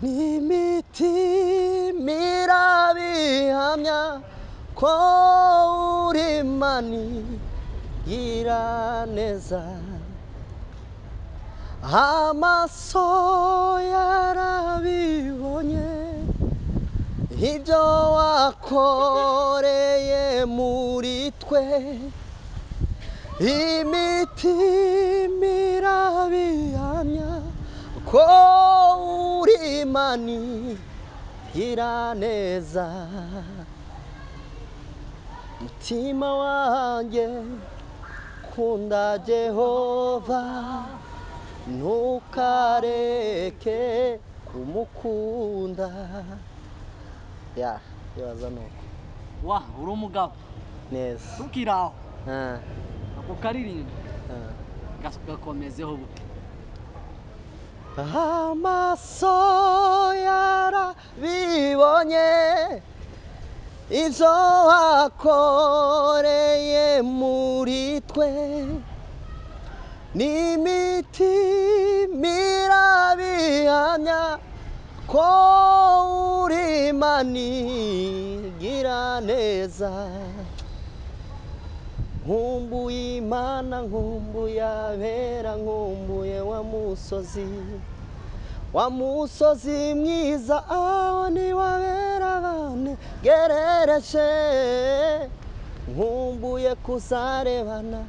n'imitima irabihamya ko uri Imana igira neza, amaso yarabibonye ibyo wakoreye muri twe, imitima irabihamya ko uri Imana igira neza, mutima wanjye kunda Jehova ntukareke kumukunda. Ibaza nuko uri umugabo neza tukiraho ako karirimbo gakomezeho buke. amaso yarabibonye ibyo wakoreye muri twe, n'imitima irabihamya ko uri Imana igira neza, nkumbuye Imana, nkumbuye abera, nkumbuye wa musozi mwiza, aho niwabera banegerereje, nkumbuye kuzarebana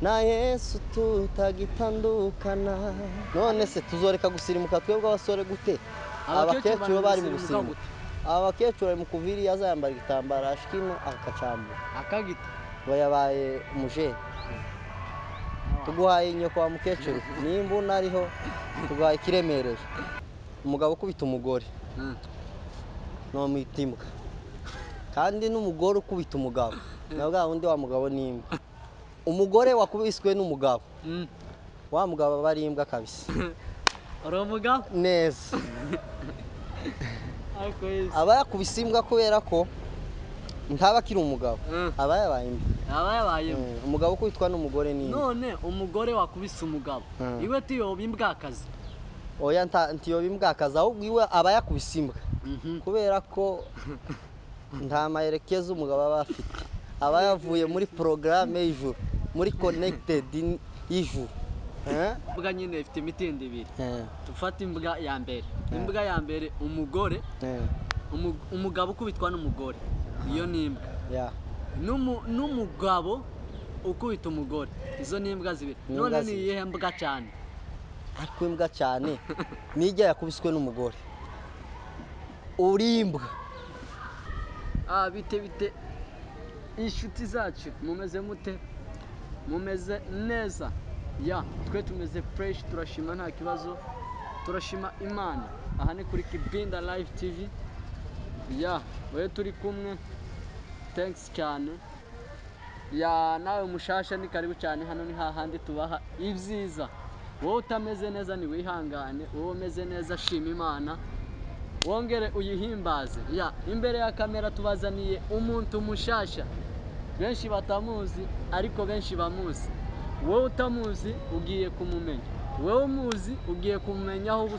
na Yesu tutagitandukana. none se tuzoreka gusirimuka twebwe abasore gute? abakecuru bari mu gusimbuka, abakecuru bari mu kuviri yazayambara igitambara ashikino akacambura akagita yabaye umujeni. tuguhaye inyoko wa mukecuru, nimba unariho tuguhaye ikiremereye. umugabo ukubita umugore no mwitimbwa, kandi n'umugore ukubita umugabo na bwa wundi wa mugabo n'imbwa. umugore wakubiswe n'umugabo, wa mugabo aba ari imbwa kabisa. uri umugabo neza. aba yakubise imbwa kubera ko ntaba akiri umugabo, aba yabaye imbwa. umugabo ukubitwa n'umugore n'imbwa. none umugore wakubise umugabo iwe tiyoba imbwakazi? oya ntiyoba imbwakazi, ahubwo iwe aba yakubise imbwa kubera ko nta maherekezo umugabo aba afite, aba yavuye muri porogaramu y'ijuru, muri konekitedi y'ijuru. imbwa nyine ifite imitinda ibiri. dufate imbwa ya mbere. imbwa ya mbere umugore, umugabo ukubitwa n'umugore, iyo ni imbwa. n'umugabo ukubita umugore, izo ni imbwa zibiri. none ni iyihe mbwa cyane? ariko imbwa cyane nijya yakubiswe n'umugore, uri imbwa. bite inshuti zacu, mumeze mute? mumeze neza? twe tumeze fresh, turashima nta kibazo, turashima Imana. aha ni kuri Kibinda Live TV. wewe turi kumwe, thanks cyane. nawe mushasha ni karibu cyane, hano ni hahandi tubaha ibyiza. wowe utameze neza ni wihangane, wowe umeze neza shima Imana, wongere uyihimbaze. imbere ya kamera tubazaniye umuntu mushasha, benshi batamuzi ariko benshi bamuzi. wowe utamuzi ugiye kumumenya, wowe umuzi ugiye kumumenyaho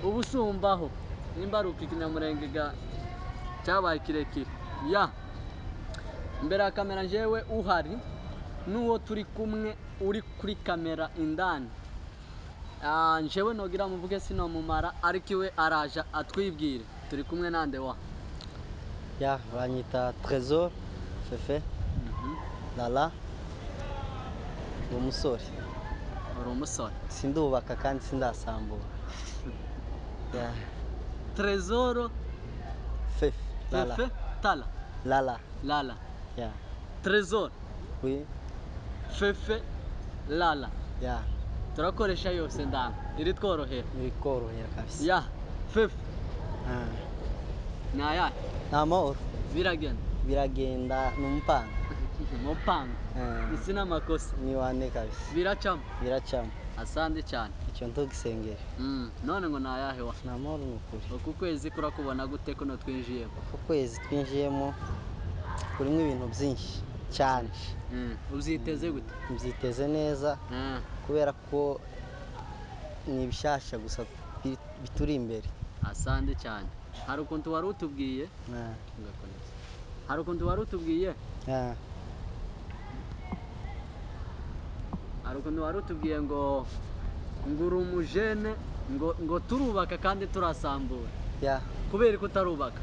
ubusumbaho, nimba ari ikinyamurenge cyabaye kirekire. imbere ya kamera njyewe uhari n'uwo turi kumwe uri kuri kamera indani. njyewe nogira muvuge sinomumara, ariko iwe araja atwibwire. turi kumwe nande wa? banyita Trésor Fefe Lala. umusore. uri umusore? sindubaka kandi sindasambura. Trésor Fefe Lala. Fefe Tala Lala. Lala. Trésor Fefe Lala. turakoresha yose ndanga iri tworohera. iri tworohera kabisa. Fefe nayahe? ni amahoro. biragenda ni umupanga. umupanga isi n'amakosa ni wane kabisa. biracamo. asante cyane. icyo ntugisengere. none ngo nayahe wa? ni amahoro ni ukuri. uku kwezi kurakubona gute kuno twinjiyemo? uku kwezi twinjiyemo kurimo ibintu byinshi cyane. ubyiteze gute? mbyiteze neza kubera ko ni ibishasha gusa bituri imbere. asante cyane. Hari ukuntu wari utubwiye hari ukuntu wari utubwiye hari ukuntu wari utubwiye ngo uri umujene ngo turubaka kandi turasambura. kubera ko utarubaka.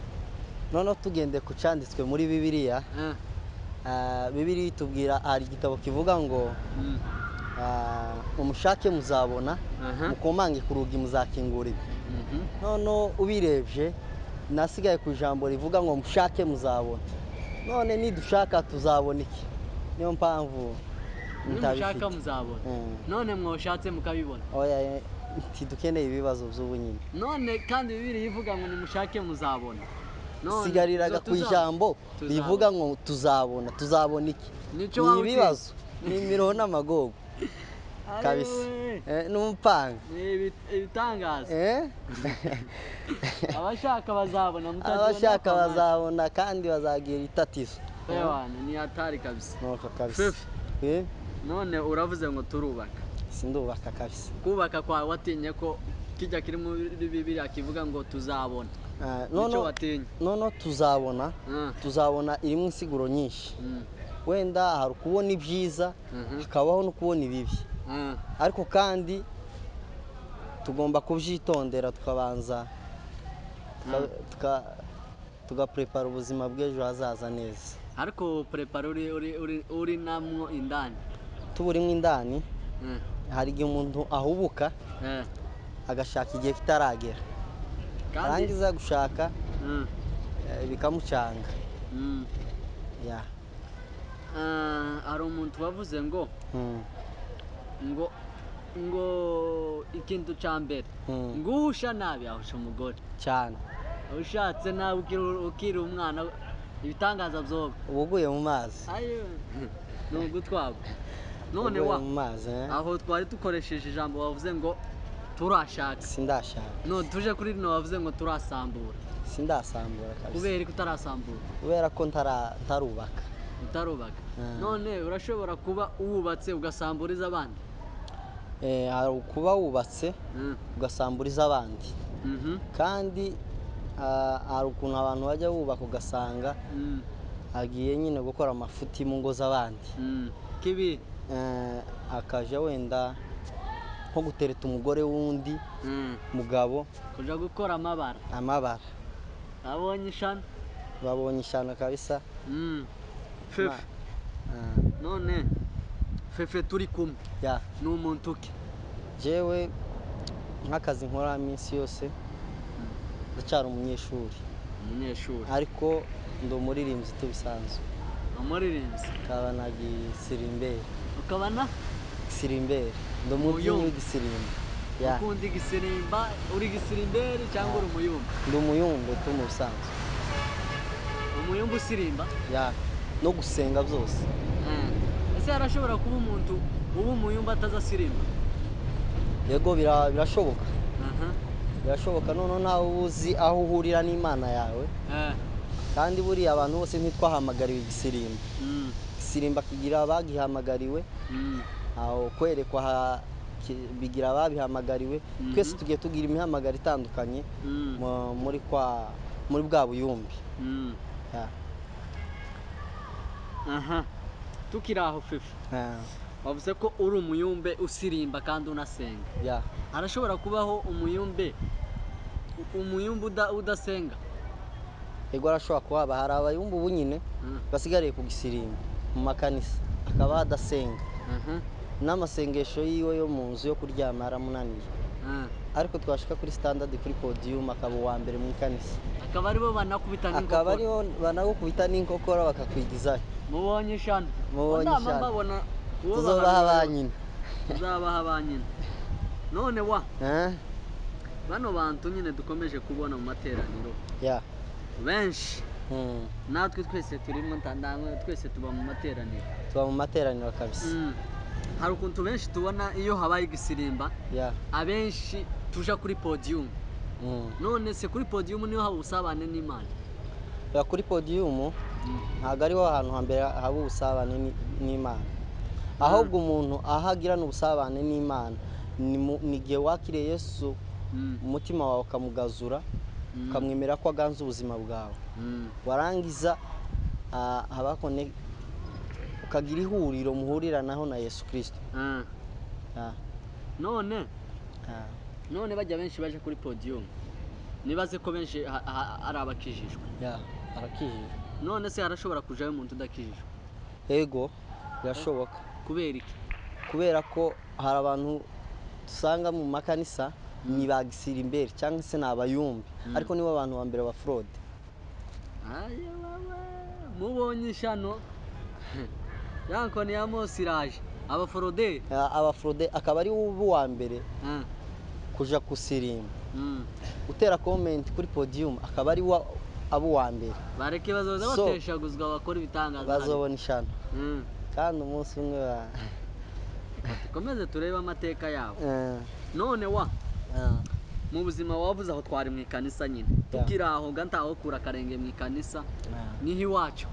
Noneho tugende ku cyanditswe muri Bibiliya. Bibiliya itubwira, hari igitabo kivuga ngo umushake muzabona, mukomange ku rugi muzakingurirwa. Noneho ubirebye nasigaye ku ijambo rivuga ngo mushake muzabona. None nidushaka tuzabona iki? Niyo mpamvu mushaka muzabona. None mwoshatse mukabibona. Oya, ntidukeneye ibibazo by'ubu nyine. None kandi Bibiliya ivuga ngo nimushake muzabona. Sigariraga ku ijambo rivuga ngo tuzabona iki? Ni ibibazo, ni imiroho n'amagogo kabisa. N'umupanga. Ibitangaza. Abashaka bazabona, abashaka bazabona kandi bazagira itatizo. Ni hatari kabisa. Kabisa. None uravuze ngo turubaka. Sindubaka kabisa. Kubaka kwa watinye ko kijya kiri muri Bibiliya kivuga ngo tuzabona. Noneho tuzabona irimo insiguro nyinshi. Wenda hari ukubona ibyiza, hakabaho no kubona ibibi. Ariko kandi tugomba kubyitondera, tukabanza tugaprepara ubuzima bw'ejo hazaza neza. Ariko prepara uri namwo indani. Tuburimo indani, hari igihe umuntu ahubuka agashaka igihe kitaragera, arangiza gushaka bikamucanga. Hari umuntu wavuze ngo ikintu cya mbere ngo uhusha nabi ahusha umugore cyane. ushatse nawe ukiri umwana ibitangaza byoga uba uguye mu mazi. ni ugutwagwa. None aho twari dukoresheje ijambo wavuze ngo turashaka. Sindashaka. No tuje kuri rino wavuze ngo turasambura. Sindasambura kabisa. Kubera ko utarasambura. Kubera ko ntarubaka. Utarubaka. None urashobora kuba wubatse ugasamburiza abandi. Hari kuba wubatse ugasamburiza abandi. Kandi hari ukuntu abantu bajya bubaka ugasanga agiye nyine gukora amafuti mu ngo z'abandi. Kibi akaja wenda nko gutereta umugore w'undi mugabo, kuja gukora amabara. Babonye ishano kabisa. Fefe. None Fefe turi kumwe. Ni umuntu uke. Jewe nk'akazi nkora iminsi yose ndacyari umunyeshuri. Ariko ndi umuririmbyi tubisanzwe. Umuririmbyi. Ukaba na gisirimbere. Ukaba na gisirimbere. Ndi umubyinnyi w'igisirimba. Ukunda igisirimba, uri gisirimbere cyangwa uri umuyumba? Ndi umuyumba tu mu bisanzwe. Umuyumba usirimba? No gusenga byose. Ese arashobora kuba umuntu uba umuyumba atazasirimba? Yego birashoboka. Birashoboka. None nawe uzi aho uhurira n'Imana yawe. Kandi buriya abantu bose ntitwahamagariwe igisirimba. Igisirimba kigira abagihamagariwe, aho kwerekwa bigira ababihamagariwe. Twese tugiye tugira imihamagaro itandukanye muri bwa buyumbi. Tukiri aho Fefe, wavuze ko uri umuyumbe usirimba kandi unasenga. Arashobora kubaho umuyumbe udasenga? Yego arashobora kuba. Hari abayumba ubu nyine basigariye ku gisirimba mu makanisa, akaba adasenga. N'amasengesho yiwe yo mu nzu yo kuryama yaramunaniye. Ariko twashika kuri standard kuri podium akaba uwa mbere mu kanisa. Akaba aribo banagukubita n'inkokora bakakwigizayo. Mubonye ishano. Tuzobaha abanyina. Tuzabaha abanyina. None bano bantu nyine dukomeje kubona mu materaniro. Benshi. Natwe twese turimo twese tuba mu materaniro. Tuba mu materaniro kabisa. Hari ukuntu benshi tubona iyo habaye igisirimba, abenshi tuja kuri podium. None se kuri podium niho haba ubusabane n'Imana? Kuri podium ntabwo ariho ahantu hambere haba ubusabane n'Imana. Ahubwo umuntu ahagirana ubusabane n'Imana ni igihe wakiriye Yesu umutima wawe ukamugazura ukamwemera ko aganza ubuzima bwawe warangiza habakone ukagira ihuriro muhuriranaho na Yesu Kristo. none bajya benshi baje kuri podium nibaze ko benshi ari abakijijwe. Arakijijwe. None se harashobora kujayo umuntu udakijijwe? Ego birashoboka. Kubera iki? Kubera ko hari abantu dusanga mu makanisa ni bagisira imbere cyangwa se n'abayumbi ariko nibo abantu ba mbere ba fraud. Mubonye ishano yanko ni yamosiraje aba fraude akaba ari uwa mbere kuja kusirimba utera comment kuri podium akaba ari abo wa mbere bareke bazoza bateshaguzwa bakora ibitangaza bazobona ishano kandi umunsi umwe komeze turebe amateka yabo. None mu buzima wavuze aho twari mu ikanisa nyine tukiri aho gantaho kura karenge mu ikanisa niho iwacu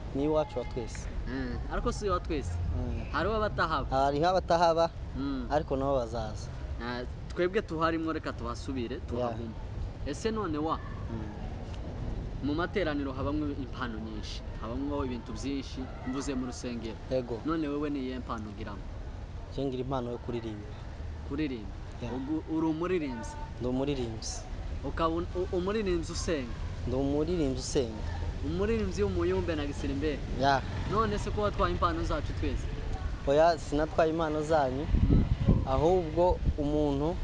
wa twese ariko si wa twese hariho abatahaba ariko nabo bazaza twebwe tuharimwo reka tuhasubire tuhaguma. Ese none mu materaniro habamwe impano nyinshi habamwe ibintu byinshi mvuze mu rusengero none wewe ni iyihe mpano ugiramo? Ngira impano yo kuririmba uri umuririmbyi? Ndi umuririmbyi. Ukaba umuririmbyi usenga? Ndi umuririmbyi usenga. Umuririmbyi w'umuyumbe na gisirimbere? None se ko watwaye impano zacu twese? Oya sinatwaye impano zanyu ahubwo umuntu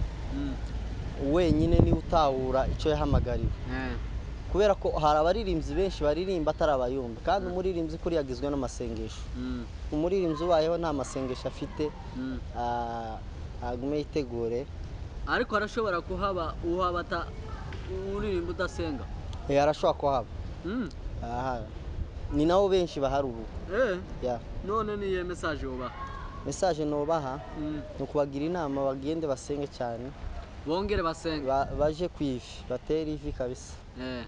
wenyine ni utahura icyo yahamagariwe. Kubera ko hari abaririmbyi benshi baririmba atari abayumbe kandi umuririmbyi kuri yagizwe n'amasengesho. Umuririmbyi ubayeho nta masengesho afite agume yitegure. Ariko arashobora kuhaba uhabata uririmba udasenga? Arashobora kuhaba. Ni nabo benshi bahari ubu. None ni iyihe message ubaha? Message nubaha ni ukubagira inama bagende basenge cyane bongere basenge baje kwifi batera ivi kabisa.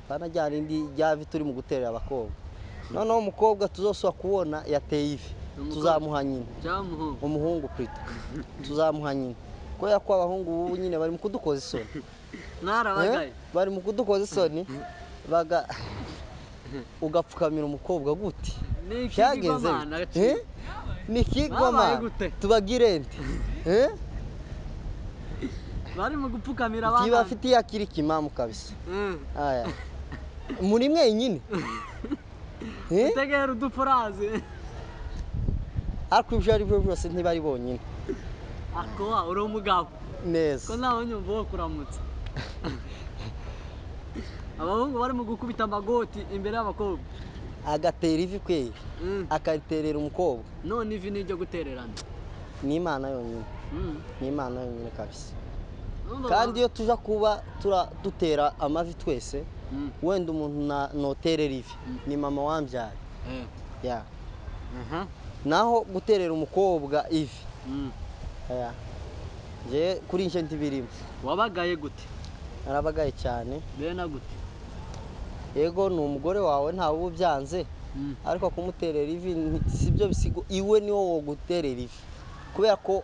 Bana ryarindi ryavi turi mu guterera abakobwa noneho umukobwa tuzoswa kubona yateye ivi tuzamuha nyine umuhungu prito tuzamuha nyine kubera ko abahungu ubu nyine bari mu kudukoza isoni bari mu kudukoza isoni ugapfukamira umukobwa gute byagenze ni kigoma tubagire nte bari mu gupfukamira abana kibafitiye akiri kimamu kabisa. Muri mwenyine utegera udupfuraze ariko ibyo ari byo byose ntibari bonyine. Uri umugabo neza ko nawe nyumva wo kuramutsa abahungu bari mu gukubita amagoti imbere y'abakobwa agatera ivi kweri akariterera umukobwa. None ivi ni iryo gutererana? Ni Imana yonyine. Ni Imana yonyine kabisa. Kandi iyo tuja kuba dutera amavi twese wenda umuntu noterera ivi ni mama wambyara. Naho guterera umukobwa ivi je kuri nje ntibirimo. Wabagaye gute? Narabagaye cyane. Bena gute? Ego ni umugore wawe ntawe ubyanze ariko kumuterera ivi sibyo bisigo iwe niwo wo guterera ivi kubera ko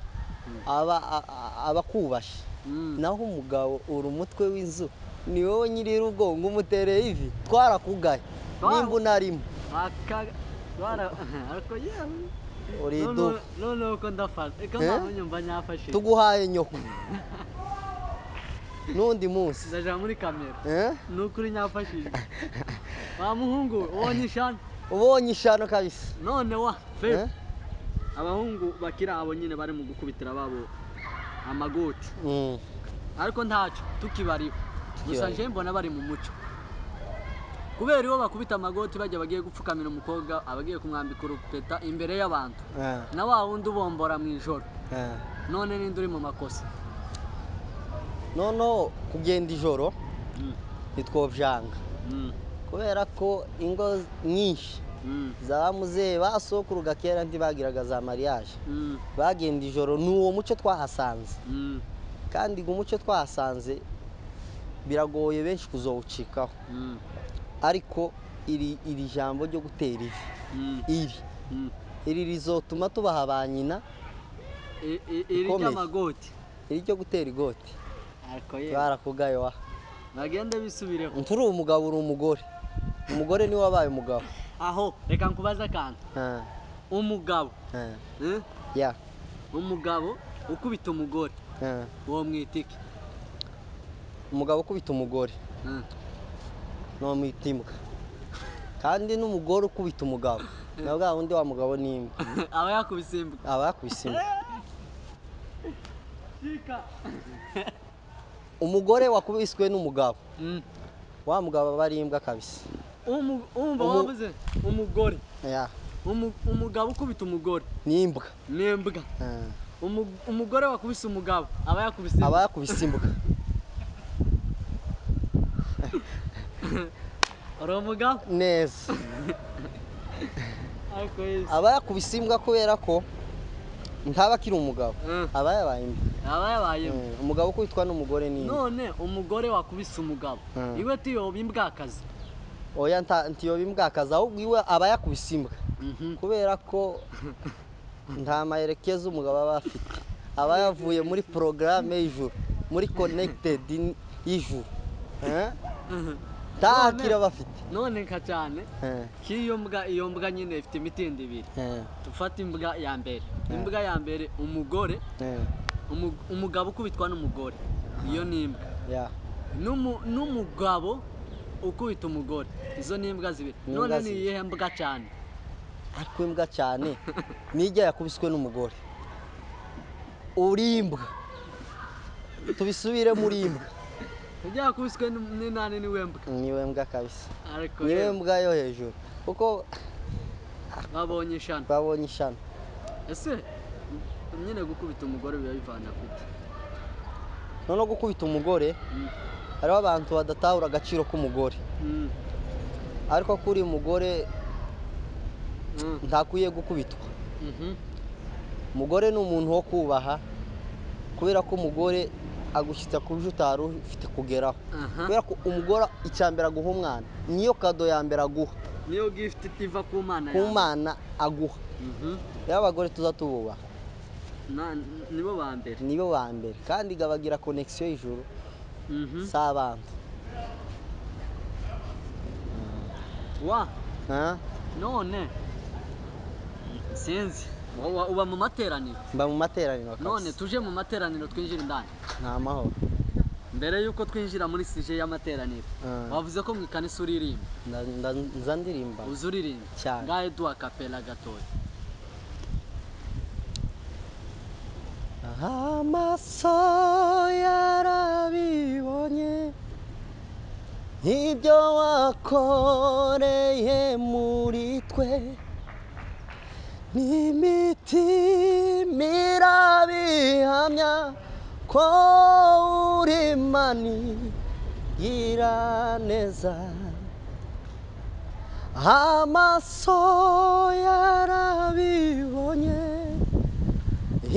abakubashe naho umugabo uri umutwe w'inzu ni wowe nyiri rugongo umutereye ivi twarakugaye nimba unarimo ariko yewe uridu none uko ndafata eka mpamvu nyumva nyafashije tuguhaye nyoko n'undi munsi ndaja muri kamera nukuri nyafashije wa muhungu ubonye ishano kabisa. None abahungu bakira abo nyine bari mu gukubitira babo amagoti ariko ntacyo tukibariho gusa nje mbona bari mu muco kubera iyo bakubita amagoti bajya bagiye gupfukamira umukobwa abagiye kumwambika urupeta imbere y'abantu na wa wundi ubombora mu ijoro. None ninde uri mu makosa? Nono kugenda ijoro nitwovyanga kubera ko ingo nyinshi za muzehe basokuruga kera ntibagiraga za mariage bagenda ijoro n'uwo muco twahasanze kandi umuco twahasanze biragoye benshi kuzowucikaho ariko iri jambo ryo gutera ivi iri rizotuma tubaha ba nyina iri ry'amagoti iri ryo gutera igoti ariko yewe barakugaye wa bagende bisubireho nturi umugabo uri umugore umugore niwe wabaye umugabo aho reka nkubaze akantu umugabo ya umugabo ukubita umugore uwo mwitike umugabo ukubita umugore no mwitimbwa kandi n'umugore ukubita umugabo na bwa wundi wa mugabo n'imbwa aba yakubise imbwa umugore wakubiswe n'umugabo wa mugabo aba ari imbwa kabisa umva wavuze umugore ya umugabo ukubita umugore n'imbwa umugore wakubise umugabo aba yakubise imbwa uri umugabo neza aba yakubise imbwa kubera ko ntaba akiri umugabo aba yabaye imbwa umugabo ukubitwa n'umugore n'imbwa none umugore wakubise umugabo iwe tiyoba imbwakazi oya ntiyoba imbwakazi ahubwo iwe aba yakubise imbwa kubera ko nta maherekezo umugabo aba afite aba yavuye muri porogaramu y'ijuru muri konekitedi y'ijuru ntakira bafite none nka cyane k'iyo mbwa iyo mbwa nyine ifite imitindo ibiri dufata imbwa ya mbere umugore umugabo ukubitwa n'umugore iyo ni imbwa n'umugabo ukubita umugore izo ni imbwa zibiri none ni iyihe mbwa cyane ariko imbwa cyane nijya yakubiswe n'umugore uri imbwa tubisubire muri imbwa ujya yakubiswe n'inani niwe mbwa kabisa niwe mbwa yo hejuru kuko babonye ishano ese nyine gukubita umugore biba bivana gute noneho gukubita umugore hariho abantu badatahura agaciro k'umugore ariko kuri umugore ntakwiye gukubitwa umugore ni umuntu wo kubaha kubera ko umugore agushyitsa ku byo utari ufite kugeraho kubera ko umugore icyambere aguha umwana niyo kado ya mbere aguha niyo gift iva ku mana aguha rero abagore tuza tububaha nibo ba mbere kandi bagira konekisiyo y'ijuru si abandi none sinzi uba mu materaniro mba mu materaniro none tuje mu materaniro twinjira indani nta mahoro mbere y'uko twinjira muri sije y'amateraniro wavuze ko mu ikanisa uririmba nza ndirimba uzi uririmba cyane ngahe duha kapela gatoya amaso yarabibonye ibyo wakoreye muri twe n'imitima irabihamya ko uri Imana igira neza amaso yarabibonye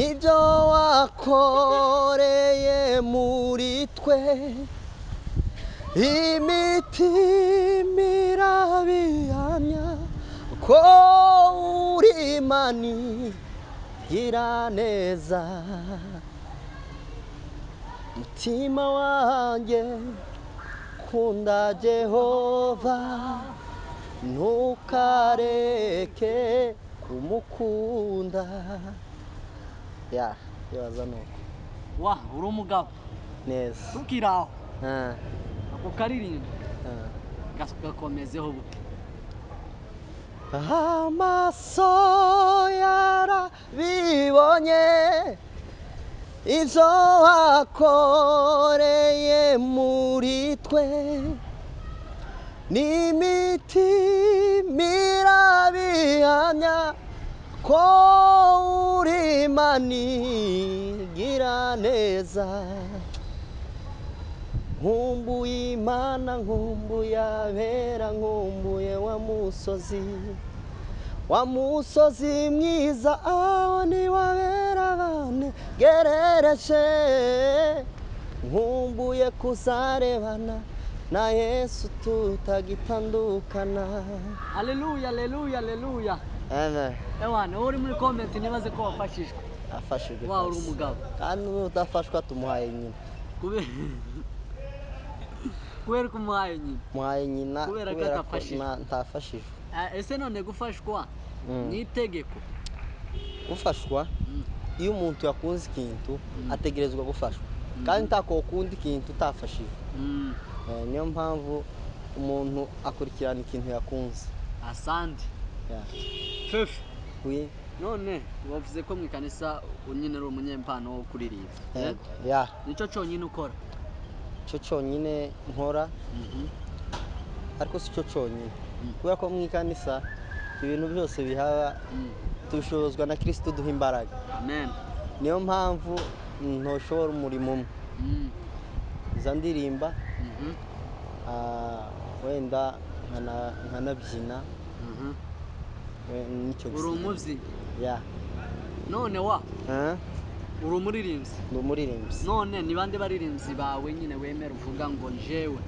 ibyo wakoreye muri twe imitima irabihamya ko uri Imana igira neza mutima wanjye kunda Jehova ntukareke kumukunda ibaza nuko uri umugabo neza tukiri aho ako karirimba gakomezeho buke amaso yarabibonye ibyo wakoreye muri twe n'imitima irabihamya ko uri Imana igira neza nkumbuye Imana nkumbuye abera nkumbuye wa musozi mwiza aho niwabera bane gerereje nkumbuye kuzarebana na Yesu tutagitandukana haleluya haleluya haleluya amen ewana uri muri comment nibaze ko wafashijwe afashijwe uri umugabo kandi udafashwa tumuhaye nyine kubera ko umuhaye nyina muhaye nyina Kubera ko kubera ko atafashijwe. ntafashijwe. ese none gufashwa ni itegeko Gufashwa iyo umuntu yakunze ikintu ategerezwa gufashwa, kandi ntakokunda ikintu utafashijwe. Niyo mpamvu umuntu akurikirana ikintu yakunze. asante Yeah. fefe Oui. none wavuze ko mu ikanisa nyine uri umunyempano wo kuririmba Yego. Yeah. nicyo cyonyine ukora Cyo cyonyine nkora, ariko si cyo cyonyine, kubera ko mu ikanisa ibintu byose bihaba tubishobozwa na Kristo duha imbaraga. amen Niyo mpamvu ntoshobora umurimo umwe. Iza ndirimba, wenda nkanabyina, nicyo uri umubyinnyi Yeah. none uri umuririmbyi Ndi umuririmbyi. none ni bande baririmbyi bawe nyine wemera uvuga ngo njewe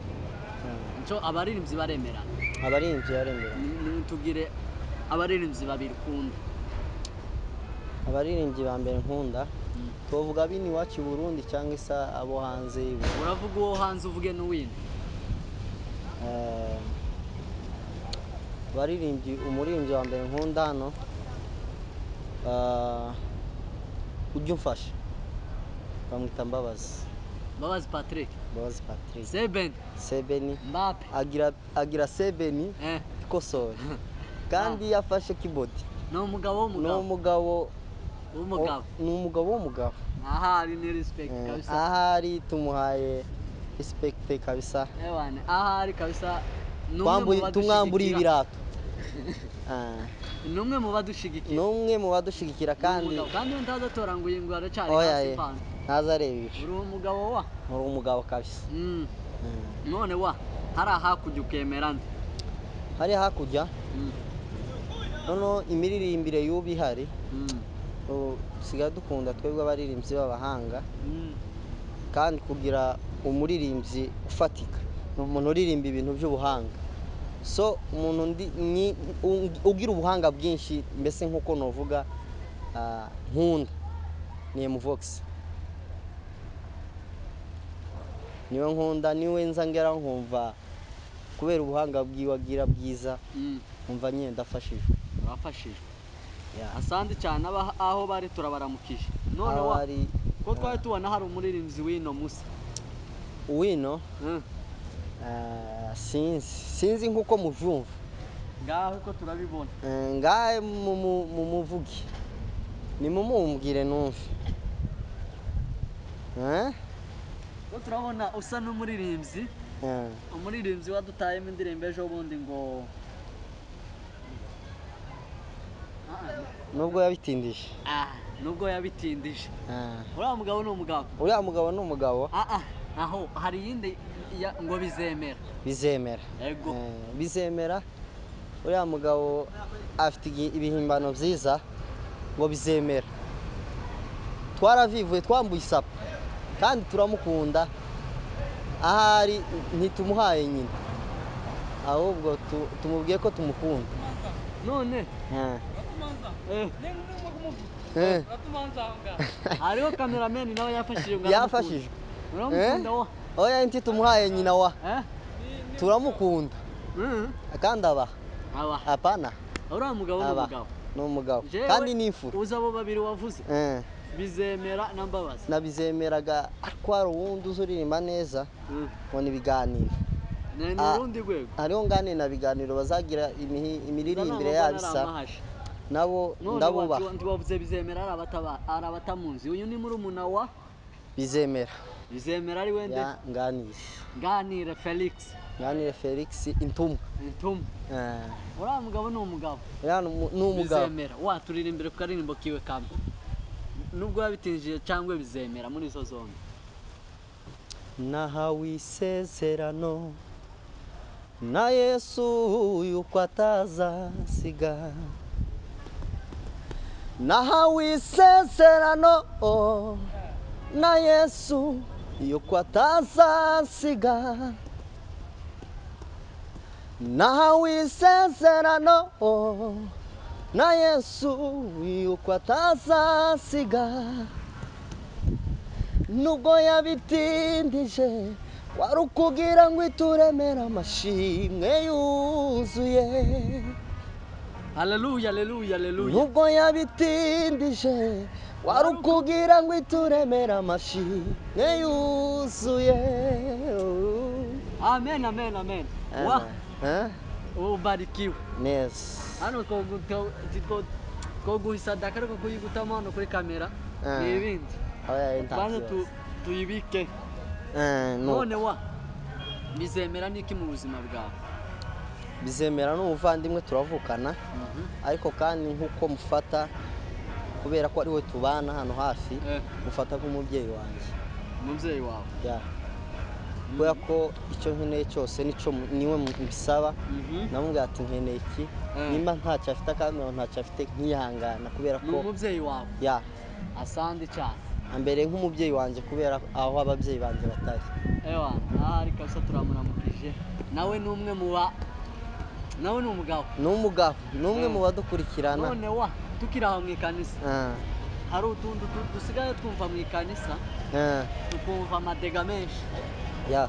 nicyo abaririmbyi baremerana Abaririmbyi baremera. tugire abaririmbyi babiri ukunda Abaririmbyi ba mbere nkunda tuvuga bini iwacu i Burundi cyangwa se abo hanze y'u Burundi. uravuga uwo hanze uvuge n'uwindi Umuririmbyi wa mbere nkunda hano, ujya umfasha bamwita Mbabazi Patrick Mbabazi Patrick. Sebeni Mbappe agira sebeni ikosoye, kandi yafashe keyboard. ni umugabo Ni umugabo w'umugabo. ahari ni respect kabisa Ahari tumuhaye respect kabisa. ahari kabisa tumwamburiye ibirato. ni umwe mu badushigikira kandi ntazatora ngo iyi ngo aracyari hasi impano ntazarebesha. uri umugabo uri umugabo kabisa. none hari hakurya ukemera nde hari hakurya noneho imiririmbire y'ubu ihari, dusigaye dukunda twebwe abaririmbyi b'abahanga, kandi kugira umuririmbyi ufatika ni umuntu uririmba ibintu by'ubuhanga. So umuntu ugira ubuhanga bwinshi, mbese nk'uko navuga nkunda ni Mvox. Niwe nkunda, niwe nza ngera nkumva kubera ubuhanga bwiwe agira bwiza, nkumva nyine ndafashijwe. urafashijwe asante cyane aho bari turabaramukije. none ko twari tubona hari umuririmbyi w'ino Musa wino sinzi nk'uko muvyumva ngaho uko turabibona ngahe mu muvugi ni mumumbwire numve. ko turabona usa n'umuririmbyi umuririmbyi wadutayemo indirimbo ejo bundi ngo nubwo yabitindije uriya mugabo ni umugabo aho hari iyindi ngo bizemera uriya mugabo afite ibihimbano byiza ngo bizemera. Twaravivuye twambuye isapa kandi turamukunda, ahari ntitumuhaye nyina ahubwo tumubwiye ko tumukunda. none hariho kamerameni nawe yafashijwe uramukunda oya ntitumuhaye nyina turamukunda kandi apana uriya mugabo ni umugabo kandi ni imfura. uzi abo babiri wavuze bizemera na Mbabazi nabizemeraga ko hari uwundi uzuririmba neza ngo ni ibiganiro. ni urundi rwego hariho ngane na biganiro bazagira imiririmbire yabo isa nabo ndabubaha. ntiwavuze bizemera ari abatamuzi. uyu ni murumuna wa bizemera ari wende Nganire Felix intumwa. uriya mugabo ni umugabo bizemera turirimbire ku karirimbo kiwe kamwe nubwo yabitinjije cyangwa bizemera muri izo zombi. nahawe isezerano na Yesu yuko atazasiga, nahawe isezerano na Yesu yuko atazasiga, nahawe isezerano na Yesu yuko atazasiga, nubwo yabitindije wari ukugira ngo ituremere amashimwe yuzuye haleluya haleluya haleluya nubwo yabitindije wari ukugira ngo ituremere amashimwe yuzuye amen amen amen wa ubarikiwe neza hano koguha isadaka ariko kuyigutamo hano kuri kamera ni ibindi banza tuyibike none wa bizemera n'iki mu buzima bwawe bizemera n'umuvandimwe turavukana ariko kandi nk'uko mufata kubera ko ari we tubana hano hafi mufata nk'umubyeyi wanjye umubyeyi wawe kubera ko icyo nkeneye cyose niwe mbisaba namubwira ati nkeneye iki nimba ntacyo afite kandi ntacyo afite nkihangana kubera ko ni umubyeyi wawe asandi cyane ambere nk'umubyeyi wanjye kubera aho ababyeyi banjye batari ahari kabisa turamuramukije nawe ni umwe nawe ni umugabo ni umwe mu badukurikirana none wa tukiri aho mu ikanisa hari utuntu dusigaye twumva mu ikanisa tukumva amadega menshi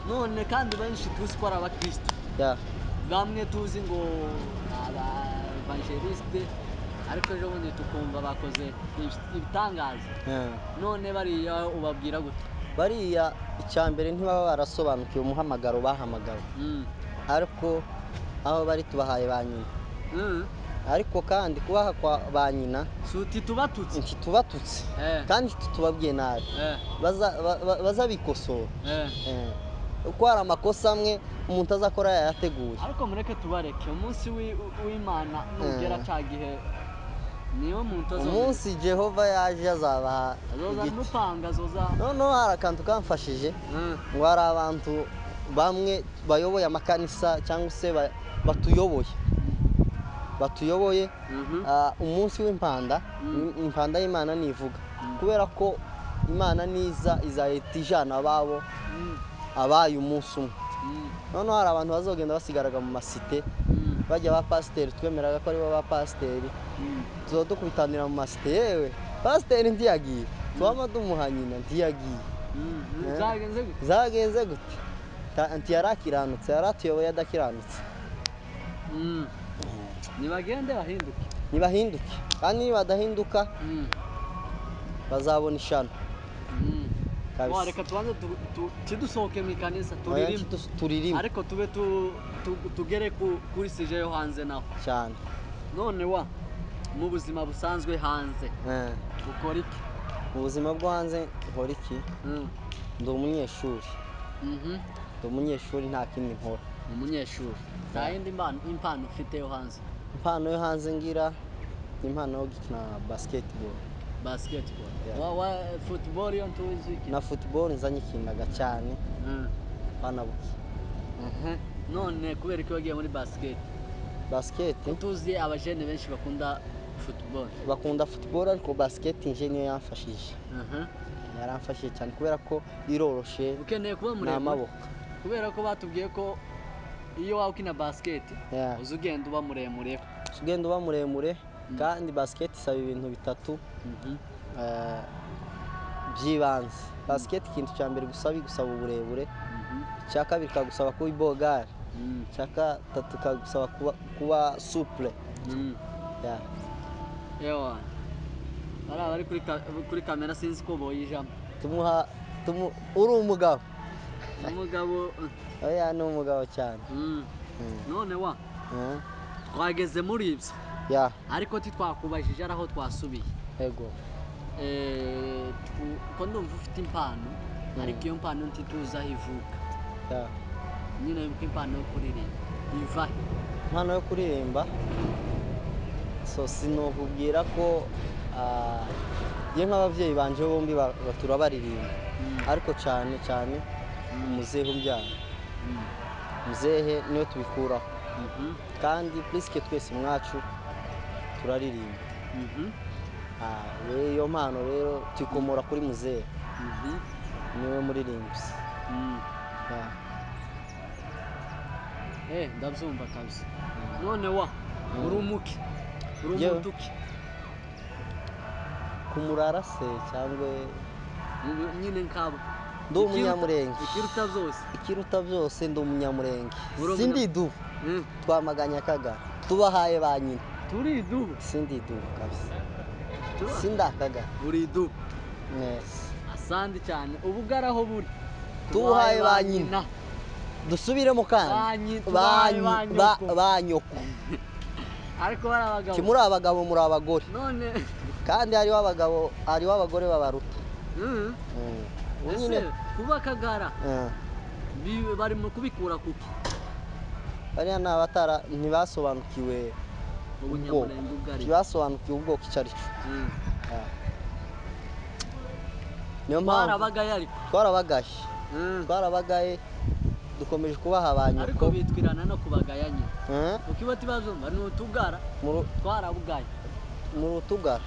none kandi benshi tuzi ko ari abakristo bamwe tuzi ngo evangeliste ariko ejo bundi tukumva bakoze ibitangaza none bariya ubabwira gute bariya icyambere ntibaba barasobanukiwe umuhamagaro bahamagawe ariko aho bari tubahaye ba nyina ariko kandi kubaha kwa ba nyina ntitubatutse kandi tutubabwiye nabi bazabikosora uko hari amakosa amwe umuntu azakora yayateguye ariko mureke tubareke umunsi w'Imana nugera cya gihe niyo muntu umunsi Jehova yaje azabaha noneho hari akantu kamfashije ngo hari abantu bamwe bayoboye amakanisa cyangwa se batuyoboye umunsi w'impanda impanda y'Imana nivuga kubera ko Imana niza izahita ijana ababo abaye umunsi umwe noneho hari abantu bazogenda basigaraga mu masite bajya ba pasiteri twemeraga ko aribo ba pasiteri tuba dukubitanira mu masite yewe pasiteri ntiyagiye tuba dumuha nyina ntiyagiye zagenze gute ntiyarakiranutse yaratuyoboye adakiranutse nibagende bahinduke kandi nibadahinduka bazabona ishano reka tubanze kidusohoke mu ikanisa turirimbe ariko tube tugere kuri sije yo hanze naho cyane none mu buzima busanzwe hanze ukora iki mu buzima bwo hanze nkora iki ndi umunyeshuri nta kindi nkora umunyeshuri nta yindi impano ufite yo hanze impano yo hanze ngira impano yo gukina basketball football yo ntuzi iki na football nzanyikinaga cyane banabuki none kubera ko wagiye muri basket tuzi abajene benshi bakunda football ariko basket nje niyo yamfashije yaramfashije cyane kubera ko iroroshe ukeneye kuba muremure kubera ko batubwiye ko iyo waba ukina basket uzugenda uba muremure kandi basket isaba ibintu bitatu by'ibanze basket ikintu cya mbere gusaba uburebure icya kabiri kagusaba kuba ibogari icya gatatu kagusaba kuba souple bari kuri kamera sinzi ko boyijamo uri umugabo oya ni umugabo cyane none twageze muri ibyo ariko titwakubajije ari aho twasubiye yego ko ndumva ufite impano ariko iyo mpano ntituzi aho ivuka nyine wibuka impano yo kuririmba iva impano yo kuririmba sinokubwira ko iyo nk'ababyeyi banje bombi turabaririmba ariko cyane cyane umuzehe umbyara muzehe niyo tubikuraho kandi purisike twese mwacu turaririmba iyo mpano rero tuyikomora kuri muzehe niwe muririmbyi ndabyumva kabisa none uri umutuki kumurara se cyangwa nyine nkabo ndi umunyamurenge ikiruta byose ndi umunyamurenge Uri sindi idubu twamaganya akagara tubahaye ba nyina turi idubu sindi idubu kabisa sindi akagara uri idubu neza asandi cyane ubugara aho buri tubahaye ba nyina dusubiremo kandi ba nyoko ariko bari abagabo kimuri abagabo muri abagore none kandi hariho abagore babaruta ese kuba akagara bari mu kubikura kuki bariya ni abatara ntibasobanukiwe ubwoko ntibasobanukiwe ubwoko icyo ari cyo niyo mpamvu twarabagaye dukomeje kubaha ba nyoko ariko bitwirana no kubagaya nyine ukibota ibazumva ni utugara twarabugaye muri utugara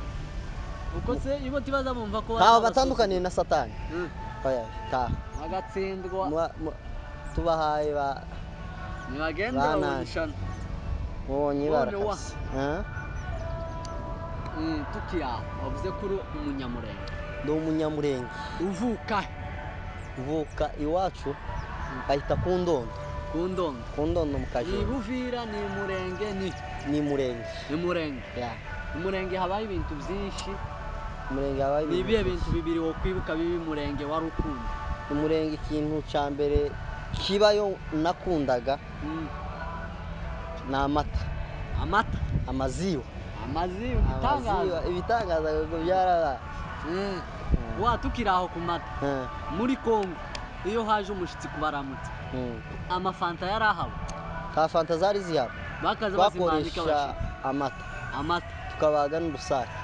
uko se ibota ibaza bumva ko ntaho batandukaniye na satani agatsindwa tubahaye ba ntibagendera burishana mubonye barakase tukiri aho wavuze ko uri umunyamurenge ndi umunyamurenge uvuka iwacu bahita ku ndondo mu kajoro ni buvira ni murenge ni murenge umurenge habaho ibintu byinshi ni ibihe bintu bibiri wo kwibuka bibi murenge wari ukunda umurenge ikintu cya mbere kibayo nakundaga ni amata amaziwa ibitangaza ngo byarabaye tukiri aho ku mata muri Kongo iyo haje umushyitsi kubaramutsa amafanta yari ahawe nta fanta zari zihaba twakoresha amata tukabaga n'urusake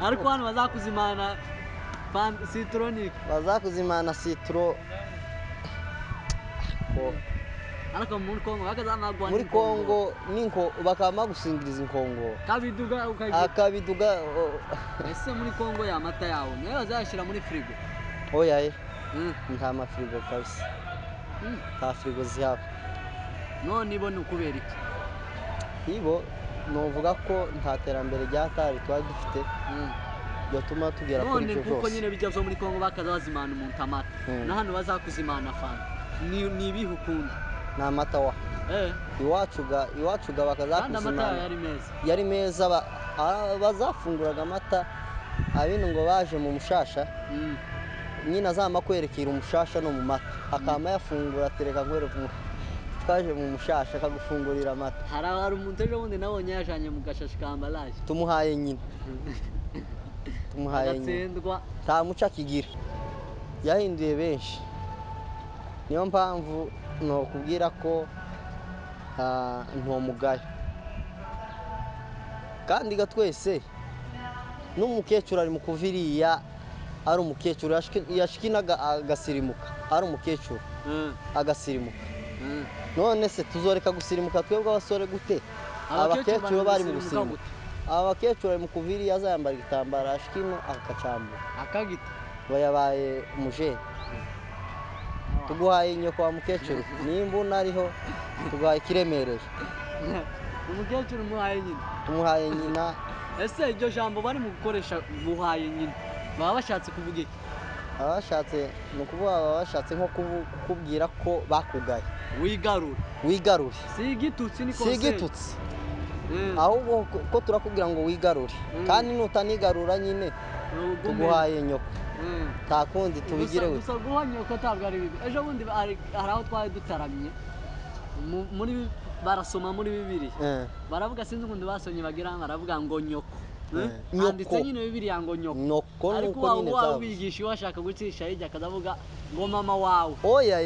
ariko hano bazakuzimana sitoro ariko muri Kongo bakazamagwa muri Kongo ninko bakama gusingiriza inkongo akabiduga ese muri Kongo ya mata yawe niyo bazashira muri frigo oya nta mafrigo kabisa nta frigo zihaba none ibone ukubera iki ibo novuga ko nta terambere ryatari twari dufite byatuma tugera kuri ibyo byose none kuko nyine bijya byo muri Kongo bakaza bazimana umuntu amata na hano bazakuzimana fanta ni ibihukunda ni amata wa iwacu ga bakazakuzimana yari meza bazafunguraga amata abintu ngo baje mu mushasha nyina azama kwerekera umushasha no mu mata akama yafungura tereka ngwere twaje mu mushasha akagufungurira amata hari umuntu ejo bundi nabonye yajanye mu gashashi ka ambalaje tumuhaye nyina nta muca kigira yahinduye benshi niyo mpamvu nokubwira ko ntomugayo kandi twese n'umukecuru ari mu kuviriya ari umukecuru yashikinaga agasirimuka ari umukecuru agasirimuka none se tuzoreka gusirimuka twebwe abasore gute abakecuru bari mu gusirimuka abakecuru ari mu kuviriya azayambara igitambaro ashikino akacambura akagita bayabaye umujeni tuguhaye nyoko wa mukecuru nimba unariho tuguhaye ikiremereye umukecuru umuhaye nyina ese iryo jambo bari mu gukoresha buhaye nyina baba bashatse kuvuga iki abashatse ni ukuvuga baba bashatse nko kukubwira ko bakugaye wigarure si igitutsi ahubwo ko turakubwira ngo wigarure kandi nutanigarura nyine tuguhaye nyoko nta kundi tubigire gusa guha nyoko ntabwo ari bibi ejo bundi hari aho twari dutaramye muri barasoma muri bibiri baravuga sinzi ukuntu basomye bagira baravuga ngo nyoko handitse nyine bibiriya ngo nyoko ariko waba wigisha iyo washaka gucisha hirya akazavuga ngo mama wawe oya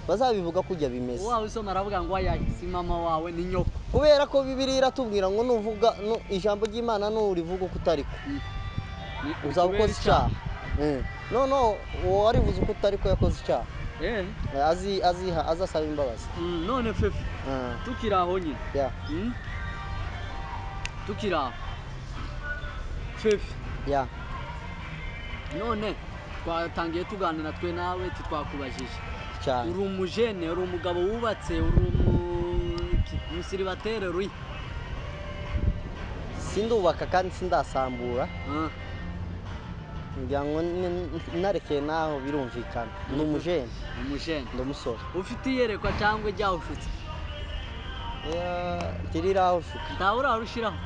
bazabivuga kujya bimeze wawe usoma aravuga ngo ayaye si mama wawe ni nyoko kubera ko bibiri iratubwira ngo nuvuga ijambo ry'Imana nurivuga uko utariko uzaba ukoze icyaha no uwo warivuze uko utariko yakoze icyaha azasaba imbabazi none fefe tukiri aho nyine tukiri aho fefe none twatangiye tuganira twe nawe twakubajije uri umujene uri umugabo wubatse uri umusiribatere sindubaka kandi sindasambura ngira ngo narekeye naho birumvikana ndi umujene ndi umusore ufite iyerekwa cyangwa ijyaho ushutse tiriraho ushuka ntawe urarushiraho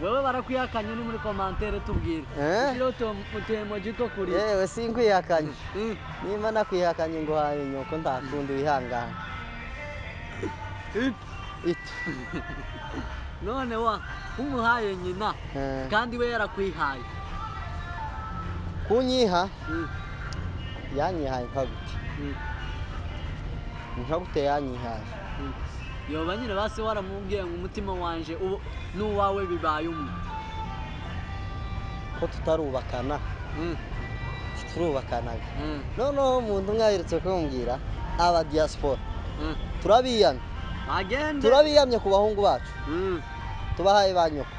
wewe barakwihakanye ni muri commentaire tubwire ushiraho utu-emoji two kuri yewe sinkwihakanye niba nakwihakanye ngo haye nyoko ndakundi wihangana itu none wa umuhaye nyina kandi we yarakwihaye kunyiha yanyihaye nkagute yanyihaye yoba nyine base waramubwiye ngo umutima wanje n'uwawe bibaye umwe ko tutarubakana turubakanaga noneho umuntu umwe aherutse kumbwira aba diaspora turabiyamye ku bahungu bacu tubahaye ba nyoko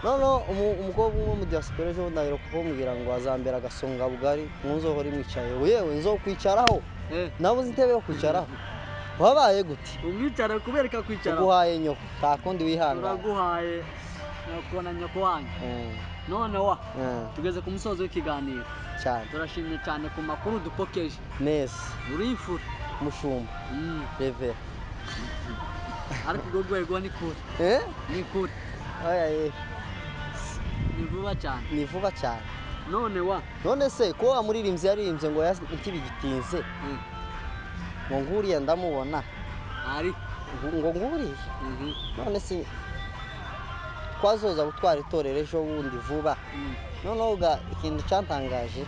noneho umukobwa umwe mu diaspora ejo bundi aheruka kumbwira ngo azambera agasonga bugari ntuzohore mwicaye yewe nzokwicaraho nabuze intebe yo kwicaraho wabaye gute umwicara kubereka kwicara tuguhaye nyoko nta kundi wihangana turaguhaye nyoko na nyoko wanyu none wa tugeze ku musozo w'ikiganiro cyane turashimye cyane ku makuru dupokeje neza urifura mushumba revera ariko urwo rwego ni kure ni kure ni vuba cyane none se ko amuririmbyi yaririmbye ngo ntibigitinze ngo nguriya ndamubona ngo nguriye none se twazoza gutwara itorero ejo bundi vuba noneho ikintu cyantangaje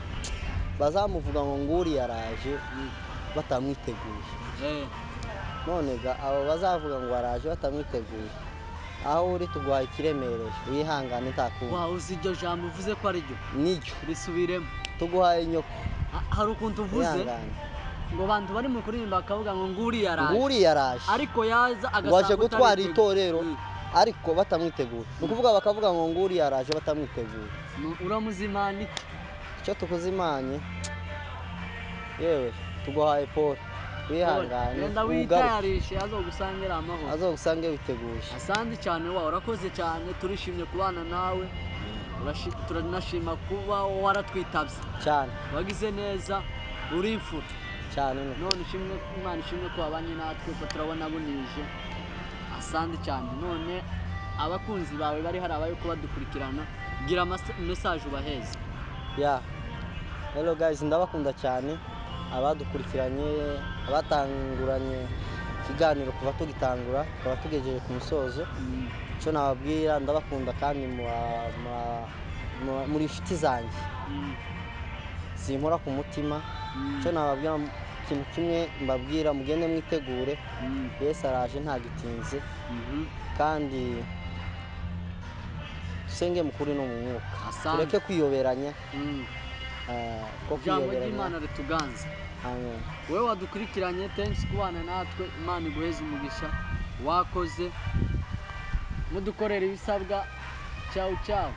bazamuvuga ngo nguriya araje batamwiteguye none abo bazavuga ngo araje batamwiteguye aho uri tuguhaye ikiremereye wihangane ntakundi uzi iryo jambo uvuze ko ari ryo niryo risubiremo tuguhaye nyoko hari ukuntu uvuze ngo abantu bari mu kuririmba bakavuga ngo nguriya araje ariko yaza waje gutwara itorero ariko batamwiteguye ni ukuvuga bakavuga ngo nguriya araje batamwiteguye uramuzimanye icyo tukuzimanye yewe tuguhaye Paul wihangane wenda witayarishe azogusangira amahoro azogusange witeguye asandi cyane wa urakoze cyane turishimye kubana nawe turanashima kuba waratwitabye cyane wagize neza urifura cyane none Imana ishimwe ko wabanye natwe ko turabona bunije asandi cyane none abakunzi bawe bari hari abaye ko badukurikirana gira message ubaheze hello guys ndabakunda cyane abadukurikiranye abatanguranye ikiganiro kuva tugitangura tukaba tugejeje ku musozo icyo nababwira ndabakunda kandi muri inshuti zanjye simpora ku mutima icyo nababwira ikintu kimwe mbabwira mugende mwitegure Yesu araje ntagitinze kandi dusenge mukuri no mu mwuka tureke kwiyoberanya ijambo ry'Imana rituganze amen wowe wadukurikiranye thanks kubana natwe Imana iguheze umugisha wakoze mudukorera ibisabwa ciao